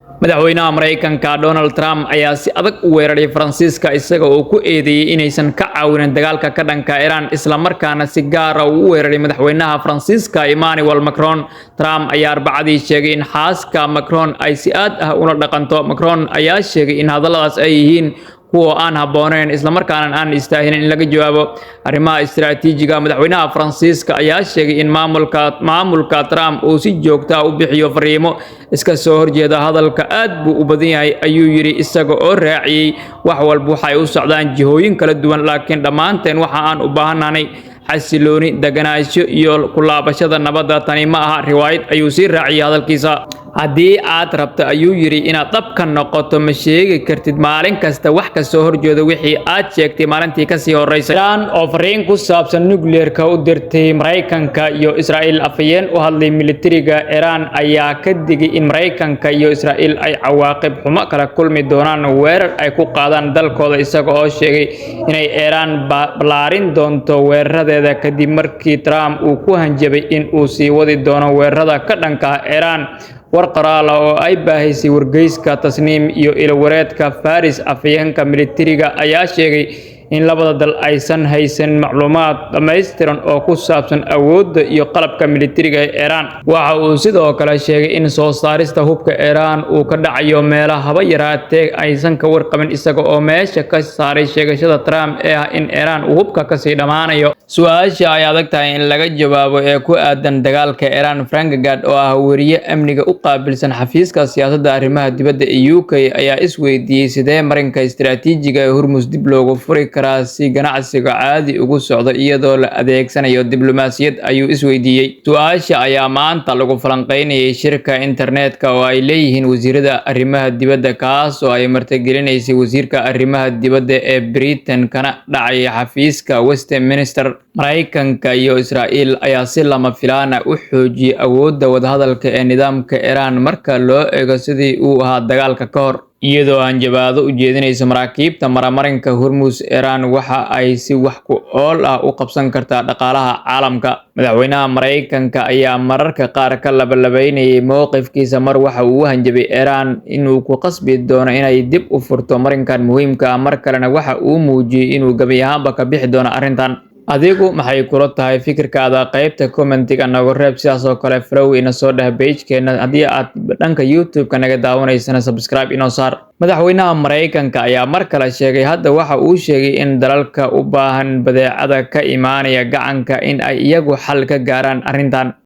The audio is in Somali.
madaxweynaha Mareykanka Donald Trump ayaa si adag u weeraray Faransiiska isaga oo ku eedeeyay inaysan ka caawinin dagaalka ka dhanka Iran isla markaana si gaar ah u weeraray madaxweynaha Faransiiska Emmanuel Macron. Trump ayaa Arbacadii sheegay in xaaska Macron ay si aad ah ula dhaqanto. Macron ayaa sheegay in hadalladaas ay yihiin kuwa aan habboonayn isla markaana aan istaahilin in laga jawaabo arrimaha istiraatiijiga. Madaxweynaha Faransiiska ayaa sheegay in maamulka Trump uu si joogto ah u bixiyo fariimo iska soo horjeeda hadalka aad buu u badan yahay ayuu yiri isaga oo raaciyay wax walba waxay u socdaan jihooyin kala duwan laakiin dhammaanteen waxa aan u baahanahay xasilooni deganaansho iyo ku laabashada nabadda. Tani ma aha riwaayad ayuu sii raaciyay hadalkiisa. haddii aad rabto ayuu yiri inaad dhab ka noqoto ma sheegi kartid maalin kasta wax ka soo horjeeda wixii aad sheegtay maalintii ka sii horeysay. Iran oo fariin ku saabsan nuclear-ka u dirtay Mareykanka iyo Israa'iil afayeen u hadlay militariga Iran ayaa ka digay in Mareykanka iyo Israa'iil ay cawaaqib xumo kala kulmi doonaan weerar ay ku qaadaan dalkooda isaga oo sheegay inay Iran ballaarin doonto weeraradeeda kadib markii Trump uu ku hanjabay in uu sii wadi doono weerarada ka dhanka ah Iran. war qoraal oo ay baahisay wargeyska Tasniim iyo ilwareedka Faris afayeenka militariga ayaa sheegay in labada dal aysan haysan macluumaad dhammaystiran oo ku saabsan awoodda iyo qalabka militariga ee Iran. Waxa uu sidoo kale sheegay in soo saarista hubka Iran uu ka dhacayo meelaha haba yaraatee aysan ka warqabin isaga oo meesha ka saaray sheegashada Trump ee ah in Iran uu hubka ka sii dhamaanayo. Su'aasha ay adag tahay in laga jawaabo ee ku aadan dagaalka Iran. Frank Gad oo ah wariye amniga u qaabilsan xafiiska siyaasadda arrimaha dibadda ee UK ayaa isweydiiyay sidee marinka istiraatiijiga ee Hormuz dib loogu furi si ganacsiga caadi ugu socdo iyadoo la adeegsanayo diblomaasiyad ayuu isweydiiyay. Su'aasha ayaa maanta lagu falanqeynayay shirka internetka oo ay leeyihiin wasiirada arrimaha dibadda kaas oo ay martigelinaysay wasiirka arrimaha dibadda ee Britain kana dhacay xafiiska Westminster. Mareykanka iyo Israa'iil ayaa si lama filaan ah u xoojiyay awoodda wadahadalka ee nidaamka Iran marka loo eego sidii uu ahaa dagaalka ka hor. iyadoo hanjabaado u jeedinaysa maraakiibta marinka Hormuz. Iran waxa ay si wax ku ool ah u qabsan kartaa dhaqaalaha caalamka. Madaxweynaha Mareykanka ayaa mararka qaar ka labalabeynayay mowqifkiisa mar waxa uu hanjabay Iran inuu ku qasbi doono inay dib u furto marinkan muhiimka ah mar kalena waxa uu muujiyay inuu gabi ahaanba ka bixi doono arrintan. adigu maxay kula tahay fikirkaada qaybta commentiga nagu reeb sidaas oo kale follow ina soo dhah page-keena haddii aad dhanka YouTube-ka naga daawanaysana subscribe inoo saar. Madaxweynaha Mareykanka ayaa mar kale sheegay hadda waxa uu sheegay in dalalka u baahan badeecada ka imaanaya gacanka in ay iyagu xal ka gaaraan arrintan.